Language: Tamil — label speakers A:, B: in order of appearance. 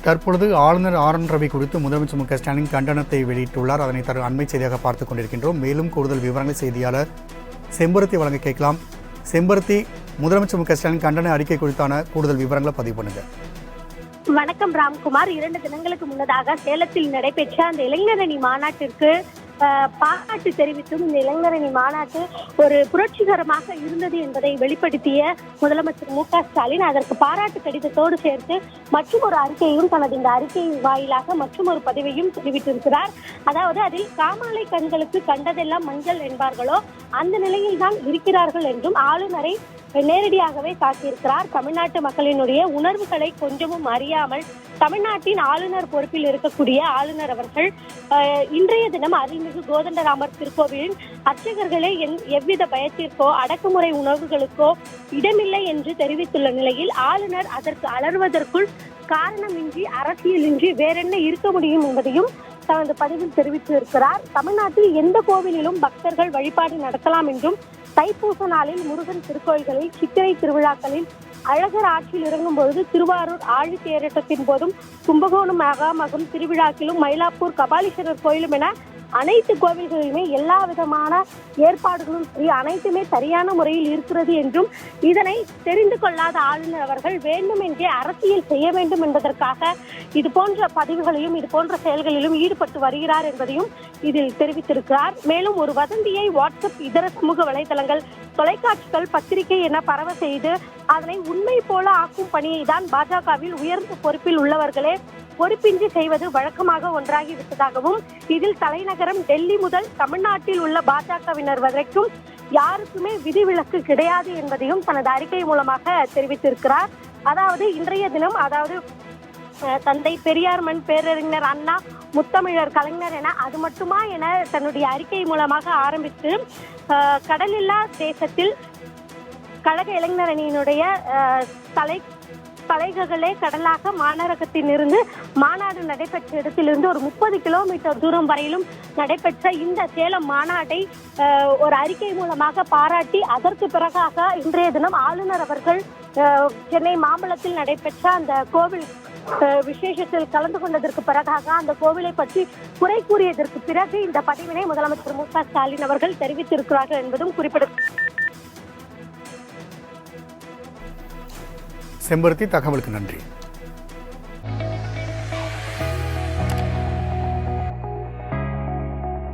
A: தற்பொழுது ஆளுநர் ஆர்.என். ரவி குறித்து முதலமைச்சர் மு.க. ஸ்டாலின் கண்டனத்தை வெளியிட்டுள்ளார். அதனை அண்மை செய்தியாக பார்த்துக் கொண்டிருக்கின்றோம். மேலும் கூடுதல் விவரங்கள் செய்தியாளர் செம்பருத்தி வழங்க கேட்கலாம். செம்பருத்தி, முதலமைச்சர் மு.க. ஸ்டாலின் கண்டன அறிக்கை குறித்தான கூடுதல் விவரங்களை பதிவு பண்ணுங்க.
B: வணக்கம் ராம்குமார். 2 தினங்களுக்கு முன்னதாக சேலத்தில் நடைபெற்ற அந்த இளைஞரணி மாநாட்டிற்கு பாராட்டு தெரிவித்தும் இந்த இளைஞரணி மாநாட்டு ஒரு புரட்சிகரமாக இருந்தது என்பதை வெளிப்படுத்திய முதலமைச்சர் மு.க. ஸ்டாலின் அதற்கு பாராட்டு கடிதத்தோடு சேர்த்து மற்றும் ஒரு அறிக்கையும் தனது இந்த அறிக்கை வாயிலாக மற்றும் ஒரு பதிவையும் தெரிவித்திருக்கிறார். அதாவது அதில் காமாலை கண்களுக்கு கண்டதெல்லாம் மஞ்சள் என்பார்களோ அந்த நிலையில் தான் இருக்கிறார்கள் என்றும் ஆளுநரை நேரடியாகவே தாக்கியிருக்கிறார். தமிழ்நாட்டு மக்களினுடைய உணர்வுகளை கொஞ்சமும் அறியாமல் தமிழ்நாட்டின் ஆளுநர் பொறுப்பில் இருக்கக்கூடிய ஆளுநர் அவர்கள் இன்றைய தினம் அருள்மிகு கோதண்டராமர் திருக்கோவிலின் அர்ச்சகர்களே எவ்வித பயத்திற்கோ அடக்குமுறை உணர்வுகளுக்கோ இடமில்லை என்று தெரிவித்துள்ள நிலையில் ஆளுநர் அதற்கு அலறுவதற்குள் காரணமின்றி அரசியலின்றி வேறென்ன இருக்க முடியும் என்பதையும் தனது பதிவில் தெரிவித்திருக்கிறார். தமிழ்நாட்டில் எந்த கோவிலிலும் பக்தர்கள் வழிபாடு நடத்தலாம் என்றும் தைப்பூச நாளில் முருகன் திருக்கோயில்களில் சித்திரை திருவிழாக்களில் அழகர் ஆற்றில் இறங்கும் பொழுது திருவாரூர் ஆழி தேரோட்டத்தின் போதும் கும்பகோணம் மகாமகம் திருவிழாக்கிலும் மயிலாப்பூர் கபாலீஸ்வரர் கோயிலும் என அனைத்து கோவில்களிலுமே எல்லா விதமான ஏற்பாடுகளும் அனைத்துமே சரியான முறையில் இருக்கிறது என்றும் இதனை தெரிந்து கொள்ளாத ஆளுநர் அவர்கள் வேண்டுமென்றே அரசியல் செய்ய வேண்டும் என்பதற்காக இது போன்ற பதிவுகளையும் இது போன்ற செயல்களிலும் ஈடுபட்டு வருகிறார் என்பதையும் இதில் தெரிவித்திருக்கிறார். மேலும் ஒரு வதந்தியை வாட்ஸ்அப், இதர சமூக வலைதளங்கள், தொலைக்காட்சிகள், பத்திரிகை என பரவ செய்து அதனை உண்மை போல ஆக்கும் பணியை தான் பாஜகவில் உயர்ந்த பொறுப்பில் உள்ளவர்களே பொறுப்பின்றி செய்வது வழக்கமாக ஒன்றாகி விட்டதாகவும் இதில் தலைநகரம் டெல்லி முதல் தமிழ்நாட்டில் உள்ள பாஜகவினர் வரைக்கும் யாருக்குமே விதிவிலக்கு கிடையாது என்பதையும் தனது அறிக்கை மூலமாக தெரிவித்திருக்கிறார். அதாவது இன்றைய தினம் தந்தை பெரியார், மண் பேரறிஞர் அண்ணா, முத்தமிழர் கலைஞர் என அது மட்டுமா என தன்னுடைய அறிக்கை மூலமாக ஆரம்பித்து கடலில்லா தேசத்தில் கழக இளைஞர் அணியினுடைய தலைகளே கடலாக மாநகரத்தில் இருந்து மாநாடு நடைபெற்ற இடத்திலிருந்து ஒரு 30 கிலோமீட்டர் தூரம் வரையிலும் நடைபெற்ற இந்த சேலம் மாநாட்டை ஒரு அறிக்கை மூலமாக பாராட்டி அதற்கு பிறகாக இன்றைய தினம் ஆளுநர் அவர்கள் சென்னை மாம்பலத்தில் நடைபெற்ற அந்த கோவில் விசேஷத்தில் கலந்து கொண்டதற்கு பிறகாக அந்த கோவிலை பற்றி குறை கூறியதற்கு பிறகு இந்த பதிவினை முதலமைச்சர் மு.க. ஸ்டாலின் அவர்கள் தெரிவித்திருக்கிறார்கள் என்பதும் குறிப்பிடத்தக்கது.
A: செம்பருத்தி, தகவலுக்கு நன்றி.